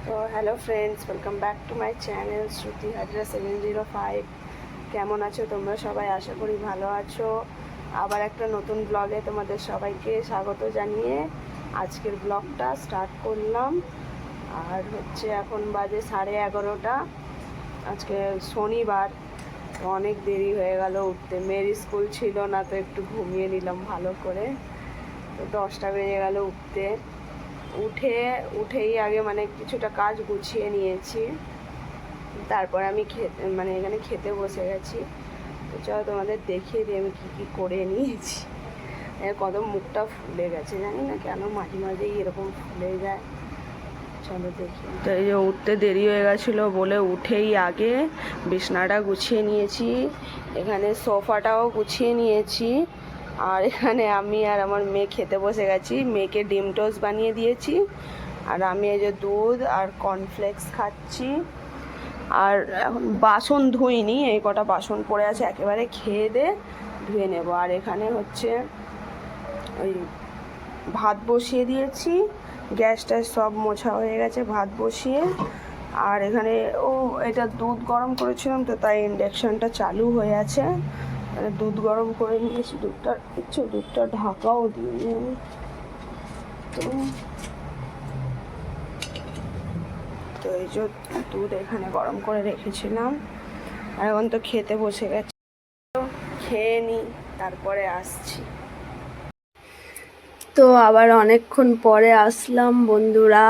তো hello friends, welcome back to my channel Shruti Hazra 705। কেমন আছো তোমরা সবাই? আশা করি ভালো আছো। আবার একটা নতুন ব্লগে তোমাদের সবাইকে স্বাগত জানিয়ে আজকের ব্লগটা স্টার্ট করলাম। আর এখন বাজে 11:30। আজকে শনিবার, তো অনেক দেরি হয়ে গেল উঠতে। মেয়ের স্কুল ছিল না, তো একটু ঘুমিয়ে নিলাম ভালো করে। তো 10টা বেজে গেল উঠতে। উঠেই আগে কিছুটা কাজ গুছিয়ে নিয়েছি, তারপর আমি এখানে খেতে বসে গেছি। তো চলো তোমাদের দেখিয়ে দিই আমি কী কী করে নিয়েছি। কত মুখটা ফুলে গেছে, জানি না কেন মাঝে মাঝেই এরকম ফুলে যায়। চলো দেখি। তো এই যে উঠতে দেরি হয়ে গেছিলো বলে উঠেই আগে বিছনাটা গুছিয়ে নিয়েছি, এখানে সোফাটাও গুছিয়ে নিয়েছি। আর এখানে আমি আর আমার মেয়ে খেতে বসে গেছি। মেয়েকে ডিম টোস্ট বানিয়ে দিয়েছি, আর আমি এই যে দুধ আর কর্নফ্লেক্স খাচ্ছি। আর এখন বাসন ধুইনি, এই কটা বাসন পড়ে আছে, একেবারে খেয়ে দে ধুয়ে নেব। আর এখানে ওই ভাত বসিয়ে দিয়েছি, গ্যাসটা সব মোছা হয়ে গেছে ভাত বসিয়ে। আর এখানে এটা দুধ গরম করেছিলাম, তো তাই ইন্ডাকশানটা চালু হয়ে আছে। দুধ গরম করে নিয়েছি, দুধটা ঢাকাও দিইনি আমি। তো এই যে দুধ এখানে গরম করে রেখেছিলাম, আর এখন তো খেতে বসে গেছে। খেয়ে নিই, তারপরে আসছি। তো আবার অনেকক্ষণ পরে আসলাম বন্ধুরা।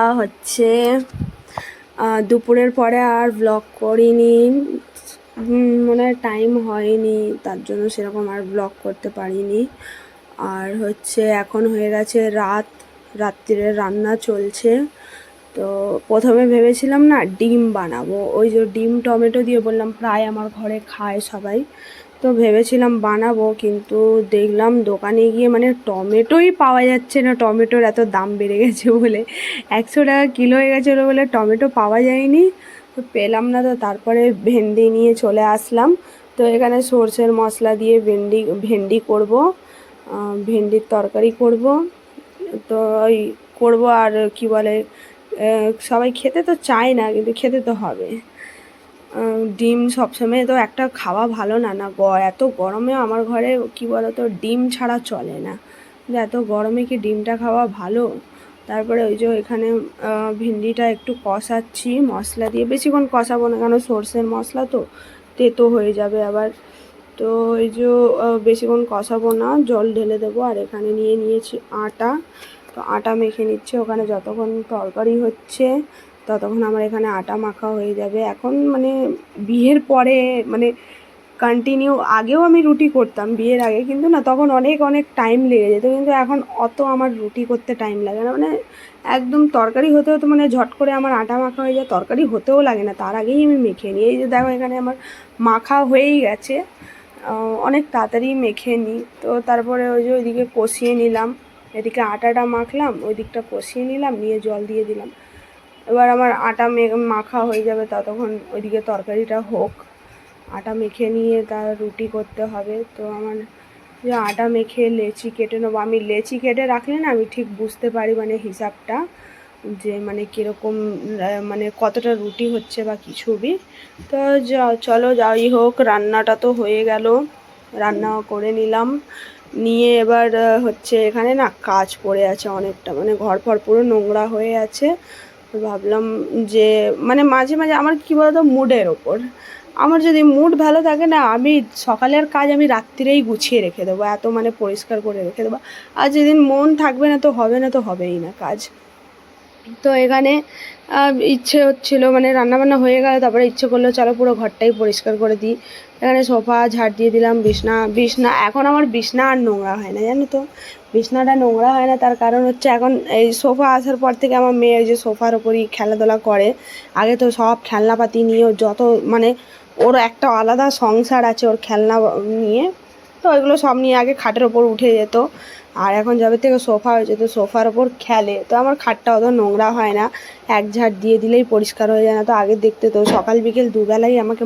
দুপুরের পরে আর ব্লগ করিনি, মনে হয় টাইম হয়নি, তার জন্য সেরকম আর ব্লগ করতে পারিনি। আর এখন হয়ে গেছে রাত্রিরে রান্না চলছে। তো প্রথমে ভেবেছিলাম না ডিম বানাবো, ওই যে ডিম টমেটো দিয়ে বললাম প্রায় আমার ঘরে খায় সবাই। তো ভেবেছিলাম বানাবো, কিন্তু দেখলাম দোকানে গিয়ে টমেটোই পাওয়া যাচ্ছে না। টমেটোর এত দাম বেড়ে গেছে বলে, 100 টাকা কিলো হয়ে গেছিলো বলে টমেটো পাওয়া যায়নি। তো পেলাম না, তো তারপরে ভেন্ডি নিয়ে চলে আসলাম। তো এখানে সর্ষের মশলা দিয়ে ভেন্ডি করব, ভেন্ডির তরকারি করব। তো ওই করবো। আর কি বলে, সবাই খেতে তো চায় না, কিন্তু খেতে তো হবে। ডিম সবসময় তো একটা খাওয়া ভালো না। এত গরমে আমার ঘরে কি বলো তো, ডিম ছাড়া চলে না। কিন্তু এত গরমে কি ডিমটা খাওয়া ভালো? তারপরে ওই যে এখানে ভিন্ডিটা একটু কষাচ্ছি মশলা দিয়ে। বেশিক্ষণ কষাবো না, কারণ সর্ষের মশলা তো তেতো হয়ে যাবে আবার। তো এই যে বেশিক্ষণ কষাবো না, জল ঢেলে দেবো। আর এখানে নিয়েছি আটা। তো আটা মেখে নিচ্ছে, ওখানে যতক্ষণ তরকারি হচ্ছে ততক্ষণ আমার এখানে আটা মাখা হয়ে যাবে। এখন বিয়ের পরে কন্টিনিউ, আগেও আমি রুটি করতাম বিয়ের আগে, কিন্তু না তখন অনেক অনেক টাইম লেগে যেত। কিন্তু এখন অত আমার রুটি করতে টাইম লাগে না। একদম তরকারি হতে হতে ঝট করে আমার আটা মাখা হয়ে যায়, তরকারি হতেও লাগে না, তার আগেই আমি মেখে নিই। এই যে দেখো এখানে আমার মাখা হয়েই গেছে, অনেক তাড়াতাড়ি মেখে নিই। তো তারপরে ওই যে ওইদিকে কষিয়ে নিলাম, এদিকে আটাটা মাখলাম, ওই দিকটা কষিয়ে নিলাম, নিয়ে জল দিয়ে দিলাম। এবার আমার আটা মাখা হয়ে যাবে, ততক্ষণ ওইদিকে তরকারিটা হোক। আটা মেখে নিয়ে তার রুটি করতে হবে। তো আমার যে আটা মেখে লেচি কেটে নেবো। আমি লেচি কেটে রাখলে না আমি ঠিক বুঝতে পারি হিসাবটা, যে কীরকম কতটা রুটি হচ্ছে বা কিছু বি। তো চলো যাই হোক, রান্নাটা তো হয়ে গেল, রান্নাও করে নিলাম। নিয়ে এবার এখানে না কাজ পড়ে আছে অনেকটা, ঘর ফর পুরো নোংরা হয়ে আছে। তো ভাবলাম যে মাঝে মাঝে আমার কী বলতো, মুডের ওপর। আমার যদি মুড ভালো থাকে না, আমি সকালের কাজ আমি রাত্রিরেই গুছিয়ে রেখে দেবো, এত পরিষ্কার করে রেখে দেবো। আর যেদিন মন থাকবে না, তো হবে না, তো হবেই না কাজ। তো এখানে ইচ্ছে হচ্ছিলো, রান্নাবান্না হয়ে গেল, তারপরে ইচ্ছে করলো চলো পুরো ঘরটাই পরিষ্কার করে দিই। এখানে সোফা ঝাড় দিয়ে দিলাম, বিছনা এখন আমার বিছনা আর নোংরা হয় না, জানো তো। বিছনাটা নোংরা হয় না, তার কারণ এখন এই সোফা আসার পর থেকে আমার মেয়ে ওই যে সোফার ওপরই খেলাধুলা করে। আগে তো সব খেলনাপাতি নিয়ে যত ওর একটা আলাদা সংসার আছে ওর খেলনা নিয়ে, তো ওইগুলো সব নিয়ে আগে খাটের ওপর উঠে যেত। আর এখন যাবে থেকে সোফা হয়েছে, তো সোফার ওপর খেলে। তো আমার খাটটা অত নোংরা হয় না, এক ঝাড় দিয়ে দিলেই পরিষ্কার হয়ে যায়। না তো আগে দেখতে তো সকাল বিকেল দুবেলাই আমাকে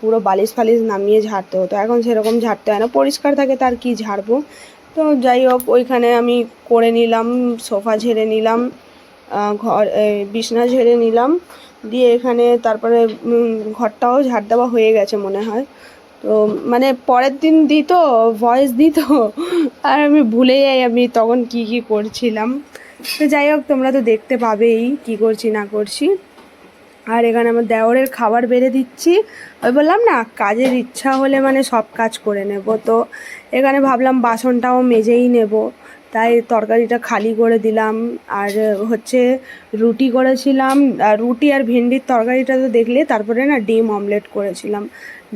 পুরো বালিশ ফালিশ নামিয়ে ঝাড়তে হতো, এখন সেরকম ঝাড়তে হয় না, পরিষ্কার থাকে তার কি ঝাড়বো। তো যাই হোক, ওইখানে আমি করে নিলাম, সোফা ঝেড়ে নিলাম। বিছনা ঝেড়ে নিলাম, দিয়ে এখানে তারপরে ঘরটাও ঝাড় দেওয়া হয়ে গেছে মনে হয়। তো মানে পরের দিন দিই তো ভয়েস দিই তো, আর আমি ভুলে যাই আমি তখন কি কি করছিলাম। তো যাই হোক, তোমরা তো দেখতে পাবেই কি করছি না করছি। আর এখানে আমার দেওরের খাবার বেড়ে দিচ্ছি। ওই বললাম না, কাজের ইচ্ছা হলে মানে সব কাজ করে নেব। তো এখানে ভাবলাম বাসনটাও মেজেই নেব, তাই তরকারিটা খালি করে দিলাম। আর হচ্ছে রুটি করেছিলাম, রুটি আর ভেন্ডির তরকারিটা তো দেখলে। তারপরে না ডিম অমলেট করেছিলাম,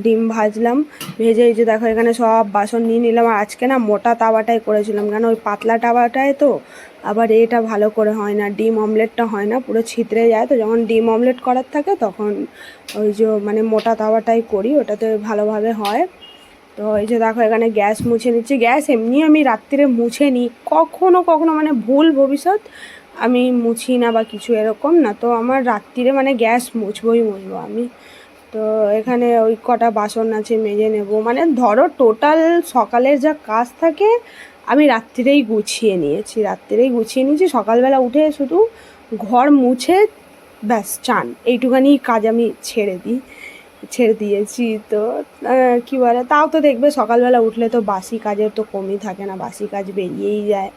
ডিম ভাজলাম, ভেজে এই যে দেখো এখানে সব বাসন নিয়ে নিলাম। আর আজকে না মোটা তাওয়াটাই করেছিলাম, কেন ওই পাতলা তাওয়াটায় তো আবার এটা ভালো করে হয় না, ডিম অমলেটটা হয় না, পুরো ছিতরে যায়। তো যখন ডিম অমলেট করার থাকে তখন ওই যে মানে মোটা তাওয়াটাই করি, ওটাতে ভালোভাবে হয়। তো এই যে দেখো এখানে গ্যাস মুছে নিচ্ছি। গ্যাস এমনি আমি রাত্রিরে মুছে নিই, কখনো কখনো মানে ভুল ভবিষ্যৎ আমি মুছি না বা কিছু এরকম না। তো আমার রাত্রিরে মানে গ্যাস মুছবই আমি। তো এখানে ওই কটা বাসন আছে মেজে নেব। মানে ধরো টোটাল সকালের যা কাজ থাকে আমি রাত্রিরেই গুছিয়ে নিয়েছি। সকালবেলা উঠে শুধু ঘর মুছে ব্যাস চান, এইটুখানি কাজ আমি ছেড়ে দিয়েছি। তো কী বলে, তাও তো দেখবে সকালবেলা উঠলে তো বাসি কাজের তো কমই থাকে না, বাসি কাজ বেরিয়েই যায়।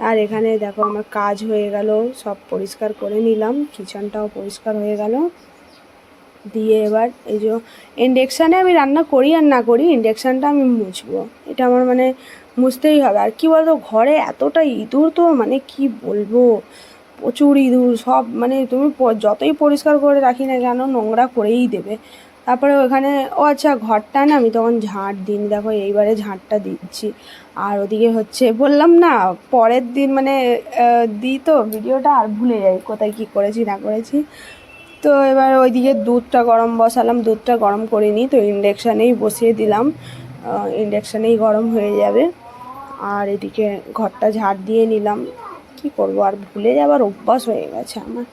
আর এখানে দেখো আমার কাজ হয়ে গেল, সব পরিষ্কার করে নিলাম, কিচেনটাও পরিষ্কার হয়ে গেল। দিয়ে এবার এই যে ইন্ডাকশানে আমি রান্না করি আর না করি, ইন্ডাকশানটা আমি মুছবো, এটা আমার মানে মুছতেই হবে। আর কি বলতো, ঘরে এতটা ইঁদুর, তো মানে কি বলবো, প্রচুর ইঁদুর। সব মানে তুমি যতই পরিষ্কার করে রাখি না কেন, নোংরা করেই দেবে। তারপরে ওখানে আচ্ছা ঘরটা না আমি তখন ঝাঁট দিই, দেখো এইবারে ঝাঁটটা দিচ্ছি। আর ওদিকে হচ্ছে বললাম না, পরের দিন মানে দিই তো ভিডিওটা আর ভুলে যাই কোথায় কি করেছি না করেছি। তো এবার ওইদিকে দুধটা গরম বসালাম, দুধটা গরম করিনি, তো ইন্ডাকশানেই বসিয়ে দিলাম, ইন্ডাকশানেই গরম হয়ে যাবে। আর এদিকে ঘরটা ঝাড় দিয়ে নিলাম, কি করব আর ভুলে যাবার অভ্যাস হয়ে গেছে আমার।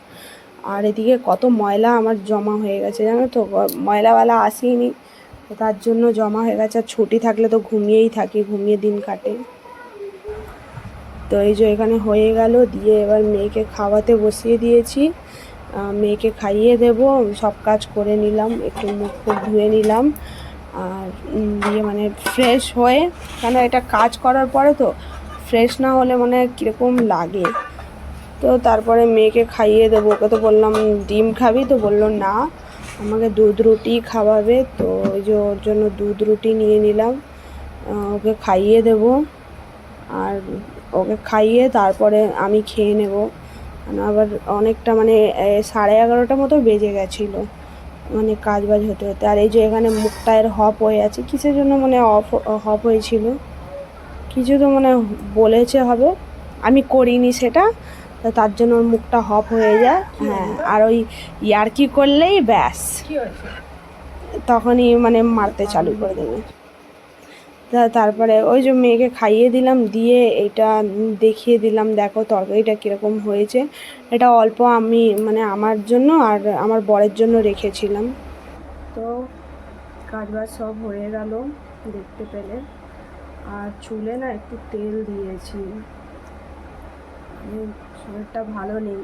আর এদিকে কত ময়লা আমার জমা হয়ে গেছে জানো তো, ময়লাওয়ালা আসেনি, তার জন্য জমা হয়ে গেছে। আর ছুটি থাকলে তো ঘুমিয়েই থাকি, ঘুমিয়ে দিন কাটে। তো এই যে এখানে হয়ে গেল, দিয়ে এবার মেয়েকে খাওয়াতে বসিয়ে দিয়েছি, মেয়েকে খাইয়ে দেব। সব কাজ করে নিলাম, একটু মুখ ফুখ ধুয়ে নিলাম, আর দিয়ে মানে ফ্রেশ হয়ে, কেন এটা কাজ করার পরে তো ফ্রেশ না হলে মানে কীরকম লাগে। তো তারপরে মেয়েকে খাইয়ে দেবো। ওকে তো বললাম ডিম খাবি, তো বললো না আমাকে দুধ রুটি খাওয়াবে। তো ওই যে ওর জন্য দুধ রুটি নিয়ে নিলাম, ওকে খাইয়ে দেব। আর ওকে খাইয়ে তারপরে আমি খেয়ে নেব। আবার অনেকটা মানে 11:30 মতো বেজে গেছিলো, মানে কাজ বাজ হতে হতে। আর এই যে এখানে মুখটা এর হপ হয়ে আছে, কিসের জন্য মানে হপ হয়েছিল, কিছু তো মানে বলেছে হবে, আমি করিনি সেটা, তো তার জন্য ওর মুখটা হপ হয়ে যায়। হ্যাঁ, আর ওই ইয়ার্কি করলেই ব্যাস তখনই মানে মারতে চালু করে দেবে। তারপরে ওই যে মেয়েকে খাইয়ে দিলাম, দিয়ে এটা দেখিয়ে দিলাম দেখো তরকারিটা কীরকম হয়েছে। এটা অল্প আমি মানে আমার জন্য আর আমার বরের জন্য রেখেছিলাম। তো কাজবাজ সব হয়ে গেল দেখতে পেলে। আর চুলে না একটু তেল দিয়েছি, শরীরটা ভালো নেই,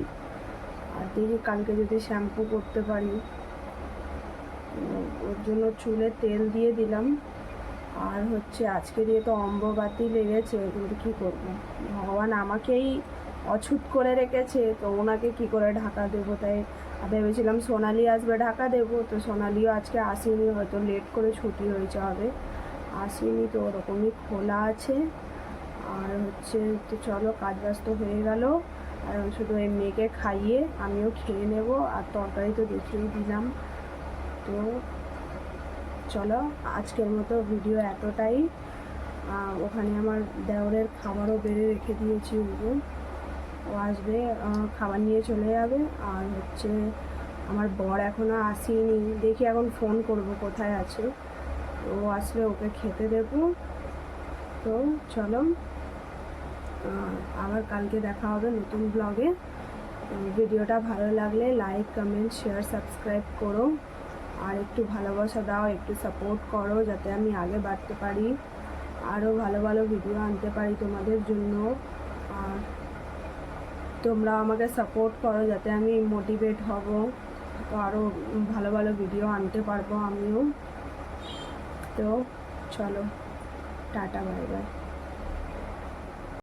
আর দেখি কালকে যদি শ্যাম্পু করতে পারি, ওর জন্য চুলে তেল দিয়ে দিলাম। আর হচ্ছে আজকে দিয়ে তো অম্বুবাচী লেগেছে, কিন্তু কী করবো, ভগবান আমাকেই অছুত করে রেখেছে, তো ওনাকে কি করে ঢাকা দেবো। তাই ভেবেছিলাম সোনালি আসবে ঢাকা দেবো, তো সোনালিও আজকে আসেনি, হয়তো লেট করে ছুটি হয়েছে হবে, আসেনি। তো ওরকমই খোলা আছে। আর হচ্ছে তো চলো কাজ ব্যস্ত হয়ে গেল, আর শুধু এই মেয়েকে খাইয়ে আমিও খেয়ে নেব। আর তরকারি তো দেখিয়ে দিলাম। তো চলো আজকের মতো ভিডিও এতটাই। ওখানে আমার দেওরের খাবারও বেড়ে রেখে দিয়েছি, ও আসবে খাবার নিয়ে চলে যাবে। আর হচ্ছে আমার বর এখনও আসেনি, দেখি এখন ফোন করব কোথায় আছে, ও আসলে ওকে খেতে দেবো। তো চলো আবার কালকে দেখা হবে নতুন ব্লগে। ভিডিওটা ভালো লাগলে লাইক কমেন্ট শেয়ার সাবস্ক্রাইব করো, আর একটু ভালোবাসা দাও, একটু সাপোর্ট করো, যাতে আমি আগে বাড়তে পারি, আরও ভালো ভালো ভিডিও আনতে পারি তোমাদের জন্য। আর তোমরা আমাকে সাপোর্ট করো যাতে আমি মোটিভেট হব, তো আরও ভালো ভালো ভিডিও আনতে পারবো আমিও। তো চলো, টাটা, বাই বাই।